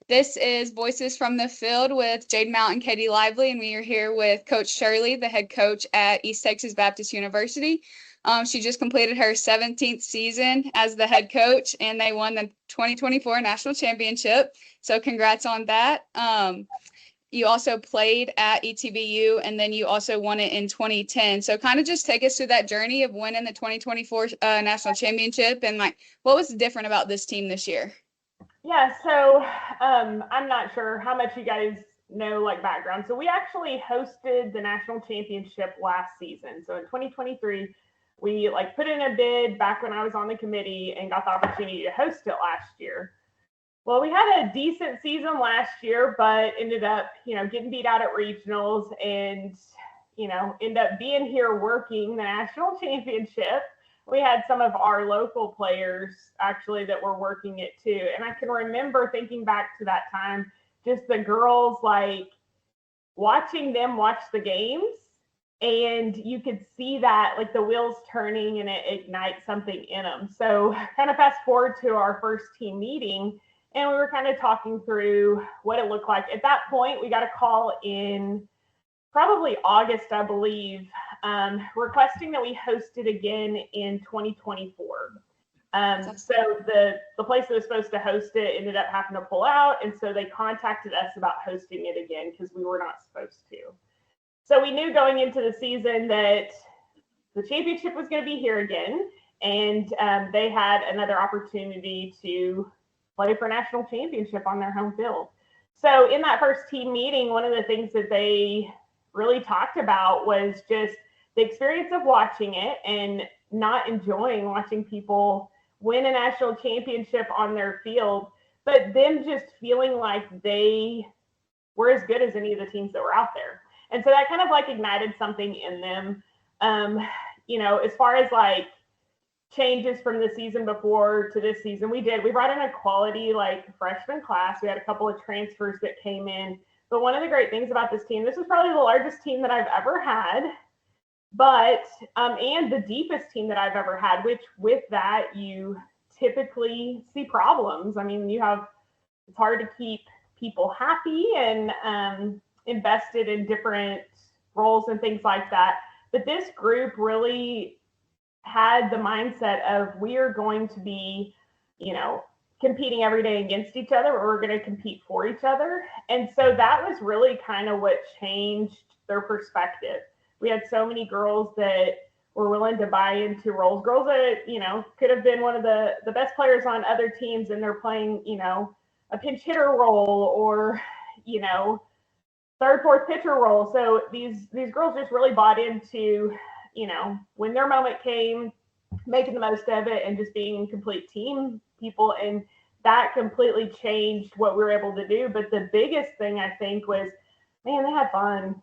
This is Voices from the Field with Jayden Mount and Katie Lively, and we are here with Coach Shirley, the head coach at East Texas Baptist University. She just completed her 17th season as the head coach, and they won the 2024 national championship. So congrats on that. You also played at ETBU, and then you also won it in 2010. So kind of just take us through that journey of winning the 2024 national championship, and what was different about this team this year? Yeah, so I'm not sure how much you guys know background. So we actually hosted the national championship last season. So in 2023, we put in a bid back when I was on the committee and got the opportunity to host it last year. Well, we had a decent season last year, but ended up, getting beat out at regionals and, end up being here working the national championship. We had some of our local players actually that were working it too. And I can remember thinking back to that time, just the girls watching them watch the games, and you could see that the wheels turning and it ignites something in them. So kind of fast forward to our first team meeting, and we were kind of talking through what it looked like. At that point, we got a call in probably August, I believe, requesting that we host it again in 2024. So the place that was supposed to host it ended up having to pull out, and so they contacted us about hosting it again because we were not supposed to. So we knew going into the season that the championship was going to be here again, and they had another opportunity to play for national championship on their home field. So in that first team meeting, one of the things that they really talked about was just the experience of watching it and not enjoying watching people win a national championship on their field, but them just feeling like they were as good as any of the teams that were out there. And so that kind of ignited something in them. As far as changes from the season before to this season, we brought in a quality freshman class. We had a couple of transfers that came in. But one of the great things about this team, this is probably the largest team that I've ever had, but and the deepest team that I've ever had, which with that, you typically see problems. I mean, it's hard to keep people happy and invested in different roles and things like that. But this group really had the mindset of, we are going to be, competing every day against each other, or we're going to compete for each other. And so that was really kind of what changed their perspective. We had so many girls that were willing to buy into roles, girls that, could have been one of the best players on other teams, and they're playing, a pinch hitter role or, third, fourth pitcher role. So these girls just really bought into, when their moment came, making the most of it and just being complete team people. And that completely changed what we were able to do. But the biggest thing, I think, was, man, they had fun.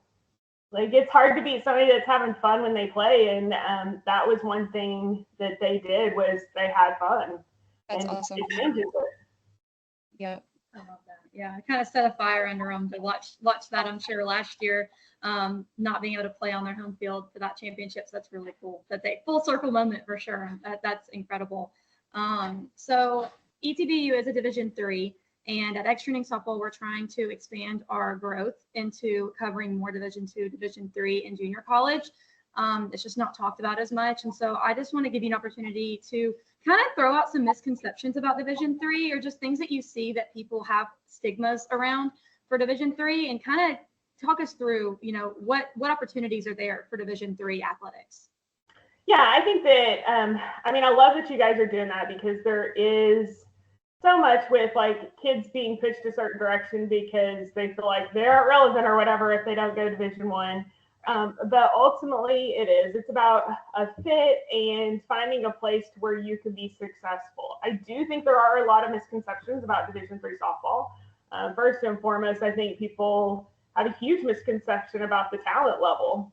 It's hard to beat somebody that's having fun when they play. And that was one thing that they did, was they had fun. That's awesome. It changes it. Yeah, I love that. Yeah, it kind of set a fire under them to watch that, I'm sure, last year, not being able to play on their home field for that championship. So that's really cool. That they full circle moment for sure. That's incredible. So ETBU is a Division III, and at Extra Inning Softball, we're trying to expand our growth into covering more Division II, Division III, and junior college. It's just not talked about as much. And so I just want to give you an opportunity to kind of throw out some misconceptions about Division III, or just things that you see that people have stigmas around for Division III, and kind of talk us through, what opportunities are there for Division III athletics. Yeah, I think that, I love that you guys are doing that, because there is so much with kids being pushed a certain direction because they feel like they're irrelevant or whatever if they don't go to Division I. But ultimately it's about a fit and finding a place where you can be successful. I do think there are a lot of misconceptions about Division III softball. First and foremost, I think people have a huge misconception about the talent level.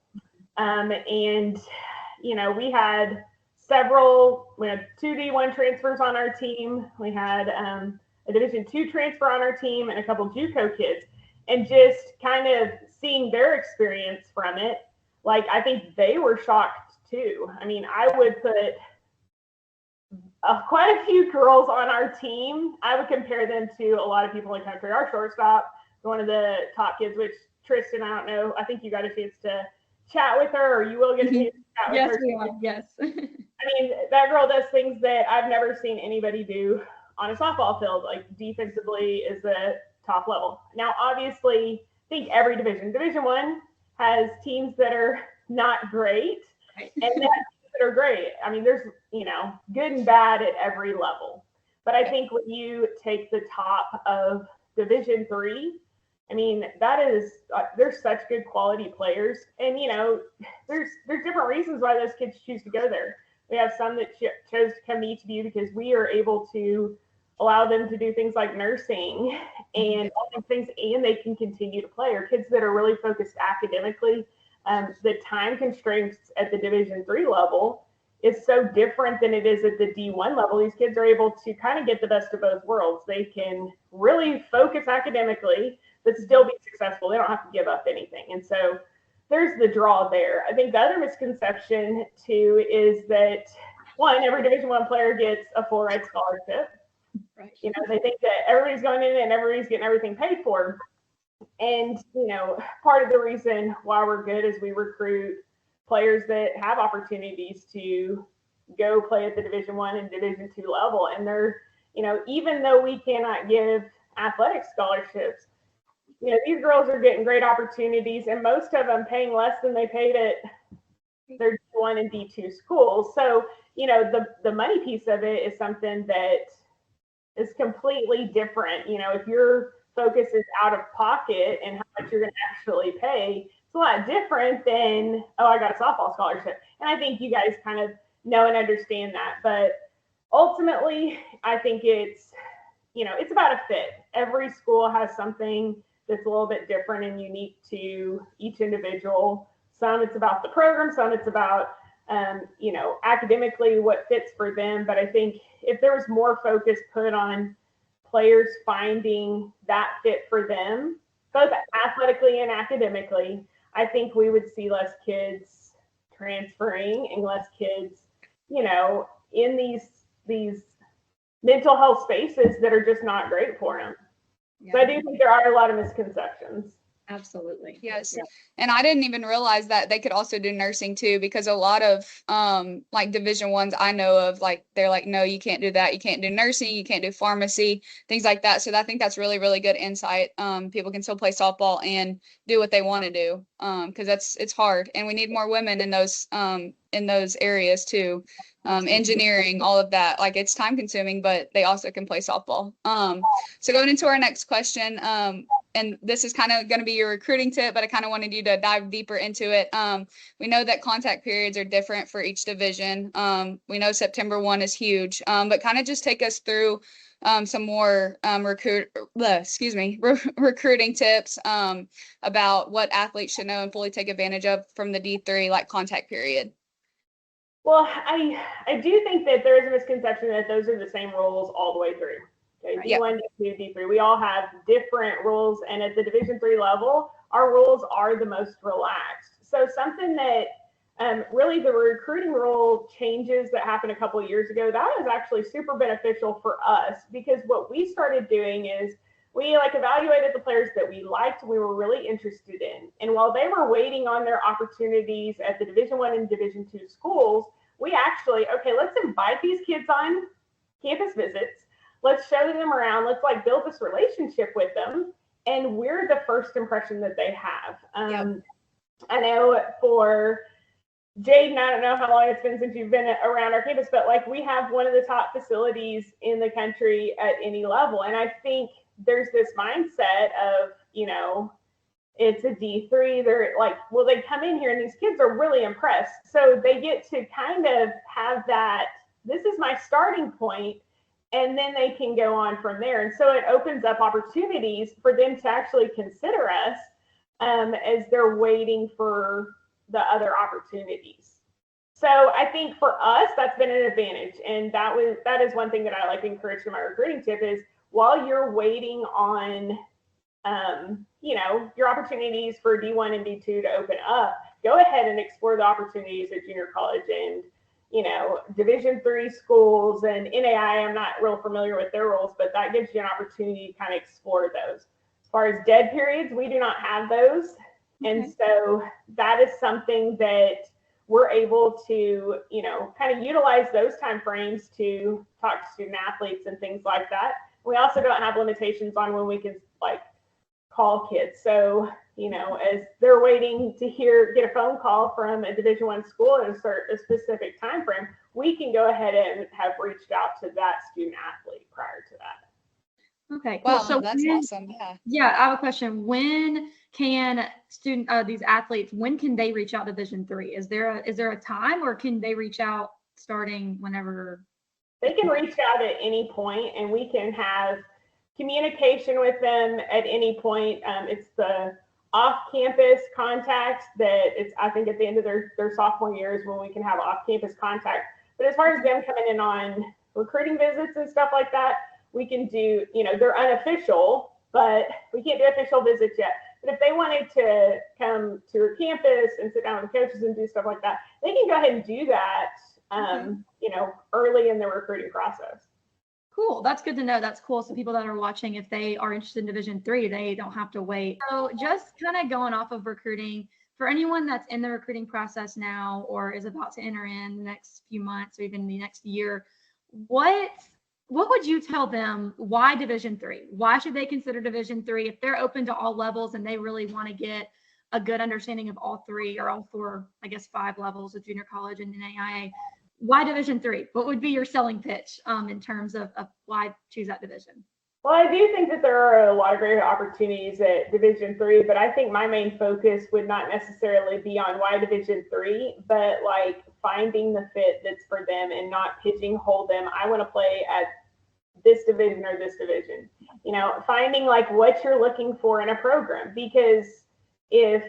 We had two D1 transfers on our team. We had a Division II transfer on our team and a couple JUCO kids. And just kind of seeing their experience from it, I think they were shocked too. I mean, I would put quite a few girls on our team. I would compare them to a lot of people in the country. Our shortstop, one of the top kids, which Tristan, I don't know, I think you got a chance to chat with her, or you will get a chance to chat with her. Yes, we are. Yes. I mean, that girl does things that I've never seen anybody do on a softball field. Like, defensively is the top level. Now, obviously, I think every Division One has teams that are not great, Right. and then teams that are great. I mean, there's, good and bad at every level. But I think when you take the top of Division III, I mean, that is, there's such good quality players. And, there's different reasons why those kids choose to go there. We have some that chose to come to ETBU because we are able to allow them to do things like nursing and all these things, and they can continue to play. Or kids that are really focused academically, the time constraints at the Division III level is so different than it is at the D1 level. These kids are able to kind of get the best of both worlds. They can really focus academically, but still be successful. They don't have to give up anything. And so there's the draw there. I think the other misconception too is that, one, every Division I player gets a full ride scholarship. Right. They think that everybody's going in and everybody's getting everything paid for. And, part of the reason why we're good is we recruit players that have opportunities to go play at the Division I and Division II level. And they're, even though we cannot give athletic scholarships, these girls are getting great opportunities, and most of them paying less than they paid at their D1 and D2 schools. So, the money piece of it is something that is completely different. If your focus is out of pocket and how much you're going to actually pay, it's a lot different than, oh, I got a softball scholarship. And I think you guys kind of know and understand that. But ultimately, I think it's about a fit. Every school has something that's a little bit different and unique to each individual. Some it's about the program, some it's about, academically what fits for them. But I think if there was more focus put on players finding that fit for them, both athletically and academically, I think we would see less kids transferring and less kids, in these mental health spaces that are just not great for them. Yeah. So I do think there are a lot of misconceptions. Absolutely. Yes. Yeah. And I didn't even realize that they could also do nursing too, because a lot of like Division Ones I know of, like, they're like, no, you can't do that. You can't do nursing. You can't do pharmacy, things like that. So I think that's really, really good insight. People can still play softball and do what they want to do, because it's hard, and we need more women in those areas too. Engineering, all of that, like, it's time consuming, but they also can play softball. So going into our next question, and this is kind of going to be your recruiting tip, but I kind of wanted you to dive deeper into it. We know that contact periods are different for each division. We know September 1 is huge, but kind of just take us through some more recruiting tips about what athletes should know and fully take advantage of from the D3, like, contact period. Well, I do think that there is a misconception that those are the same rules all the way through. Okay, D1, D2, D3, we all have different rules, and at the Division III level, our rules are the most relaxed. So something that really the recruiting rule changes that happened a couple of years ago, that was actually super beneficial for us, because what we started doing is we evaluated the players that we liked, we were really interested in. And while they were waiting on their opportunities at the Division I and Division II schools, we actually, let's invite these kids on campus visits. Let's show them around. Let's build this relationship with them. And we're the first impression that they have. I know for Jayden, I don't know how long it's been since you've been around our campus, but we have one of the top facilities in the country at any level. And I think there's this mindset of, it's a D3. They're they come in here and these kids are really impressed. So they get to kind of have that, this is my starting point, and then they can go on from there. And so it opens up opportunities for them to actually consider us as they're waiting for the other opportunities. So I think for us, that's been an advantage. And that is one thing that I like to encourage in my recruiting tip is, while you're waiting on, your opportunities for D1 and D2 to open up, go ahead and explore the opportunities at junior college and, Division III schools and NAI. I'm not real familiar with their rules, but that gives you an opportunity to kind of explore those. As far as dead periods, we do not have those. And so that is something that we're able to, kind of utilize those time frames to talk to student athletes and things like that. We also don't have limitations on when we can call kids. So, as they're waiting to get a phone call from a Division I school at a specific time frame, we can go ahead and have reached out to that student athlete prior to that. Okay, cool. Wow, So that's awesome. Yeah, I have a question. When can these athletes, when can they reach out to Division III? Is there a time, or can they reach out starting whenever? They can reach out at any point, and we can have communication with them at any point. It's the off-campus contact that I think at the end of their sophomore years when we can have off-campus contact. But as far as them coming in on recruiting visits and stuff like that, we can do, they're unofficial, but we can't do official visits yet. But if they wanted to come to our campus and sit down with the coaches and do stuff like that, they can go ahead and do that, early in the recruiting process. Cool. That's good to know. That's cool. So people that are watching, if they are interested in Division III, they don't have to wait. So just kind of going off of recruiting, for anyone that's in the recruiting process now or is about to enter in the next few months or even the next year, what would you tell them? Why Division III? Why should they consider Division III if they're open to all levels and they really want to get a good understanding of all three or all four, I guess 5 levels of junior college and NAIA? Why Division III? What would be your selling pitch in terms of why choose that division? Well, I do think that there are a lot of great opportunities at Division III, but I think my main focus would not necessarily be on why Division III, but finding the fit that's for them and not pigeonhole them. I want to play at this division or this division. Finding what you're looking for in a program, because if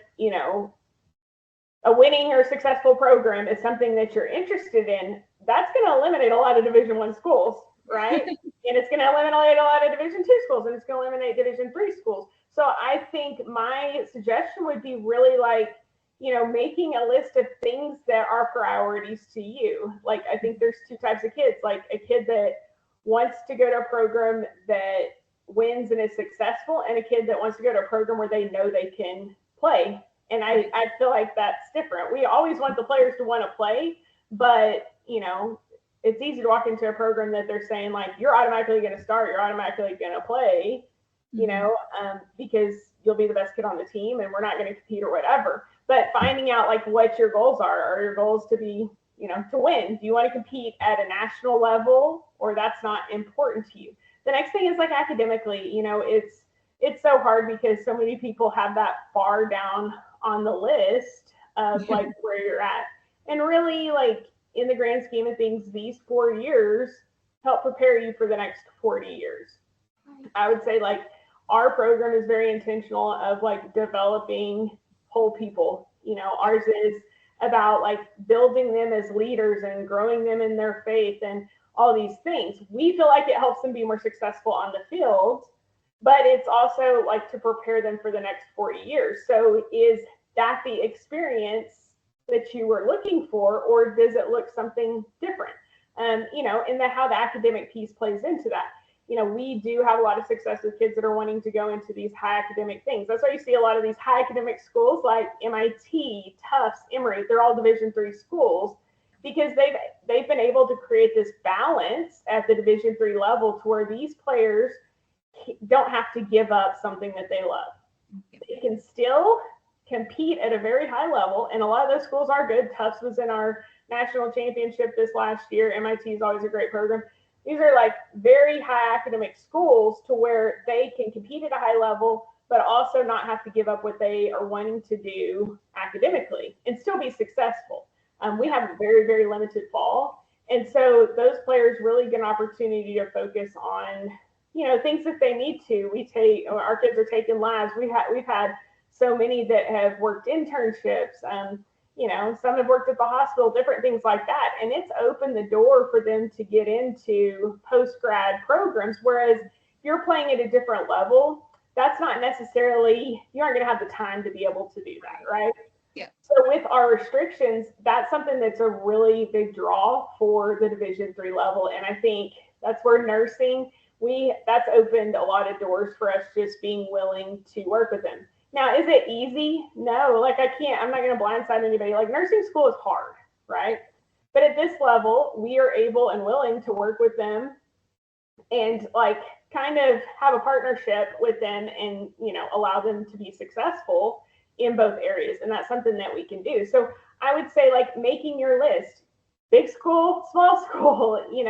a winning or successful program is something that you're interested in, that's going to eliminate a lot of Division I schools, right? And it's going to eliminate a lot of Division II schools, and it's going to eliminate Division III schools. So I think my suggestion would be really making a list of things that are priorities to you. I think there's 2 types of kids, a kid that wants to go to a program that wins and is successful, and a kid that wants to go to a program where they know they can play. And I feel like that's different. We always want the players to want to play, but, it's easy to walk into a program that they're saying, you're automatically going to start, you're automatically going to play, because you'll be the best kid on the team and we're not going to compete or whatever. But finding out, what your goals are your goals to be, to win? Do you want to compete at a national level, or that's not important to you? The next thing is, academically, it's so hard because so many people have that far down on the list of where you're at. And really, in the grand scheme of things, these 4 years help prepare you for the next 40 years. I would say our program is very intentional of developing whole people. Ours is about building them as leaders and growing them in their faith and all these things. We feel like it helps them be more successful on the field, but it's also to prepare them for the next 40 years. So is that the experience that you were looking for, or does it look something different? And how the academic piece plays into that. We do have a lot of success with kids that are wanting to go into these high academic things. That's why you see a lot of these high academic schools like MIT, Tufts, Emory. They're all Division III schools, because they've been able to create this balance at the Division III level to where these players don't have to give up something that they love. They can still compete at a very high level, and a lot of those schools are good. Tufts was in our national championship this last year. MIT is always a great program. These are very high academic schools to where they can compete at a high level, but also not have to give up what they are wanting to do academically and still be successful. We have a very, very limited fall. And so those players really get an opportunity to focus on, things that they need to. Our kids are taking labs. We've had so many that have worked internships. Some have worked at the hospital, different things like that. And it's opened the door for them to get into post-grad programs. Whereas if you're playing at a different level, that's not necessarily, you aren't going to have the time to be able to do that, right? Yeah. So with our restrictions, that's something that's a really big draw for the Division III level. And I think that's where nursing, that's opened a lot of doors for us just being willing to work with them. Now, is it easy? No, like I'm not going to blindside anybody. Like nursing school is hard, right? But at this level, we are able and willing to work with them and like kind of have a partnership with them and, allow them to be successful in both areas. And that's something that we can do. So I would say like making your list, big school, small school, big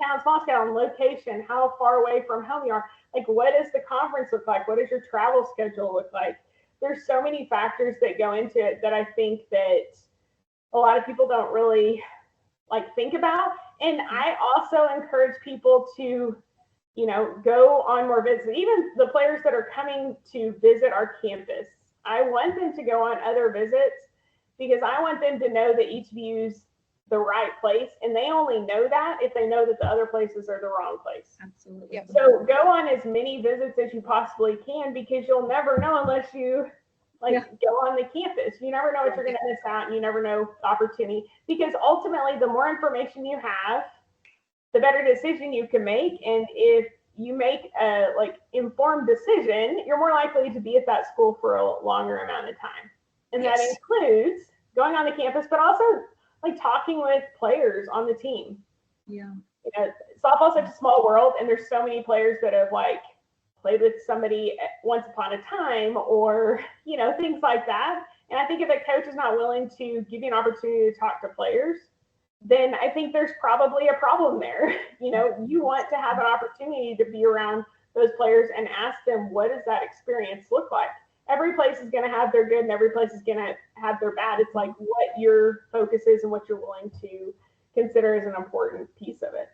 town, small town, location, how far away from home you are. Like, what does the conference look like? What does your travel schedule look like? There's so many factors that go into it that I think that a lot of people don't really like think about. And I also encourage people to, go on more visits. Even the players that are coming to visit our campus, I want them to go on other visits because I want them to know that ETBU's the right place. And they only know that if they know that the other places are the wrong place. Absolutely. Yep. So go on as many visits as you possibly can because you'll never know unless you go on the campus. You never know what you're going to miss out, and you never know the opportunity, because ultimately the more information you have, the better decision you can make. And if you make a informed decision, you're more likely to be at that school for a longer amount of time. And that includes going on the campus, but also talking with players on the team. Yeah. Softball's such a small world, and there's so many players that have played with somebody once upon a time, or things like that. And I think if a coach is not willing to give you an opportunity to talk to players, then I think there's probably a problem there. You want to have an opportunity to be around those players and ask them, what does that experience look like? Every place is going to have their good and every place is going to have their bad. It's like what your focus is and what you're willing to consider as an important piece of it.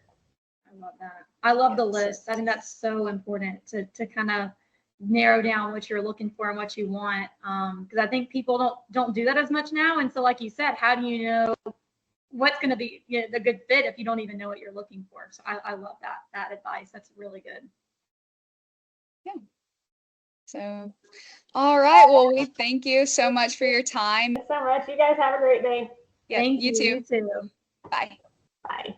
I love that. I love the list. I think that's so important to kind of narrow down what you're looking for and what you want. Because I think people don't do that as much now. And so, like you said, how do you know what's going to be the good fit if you don't even know what you're looking for? So I love that advice. That's really good. Yeah. So, all right. Well, we thank you so much for your time. Thanks so much. You guys have a great day. Yeah, Thank you too. You too. Bye. Bye.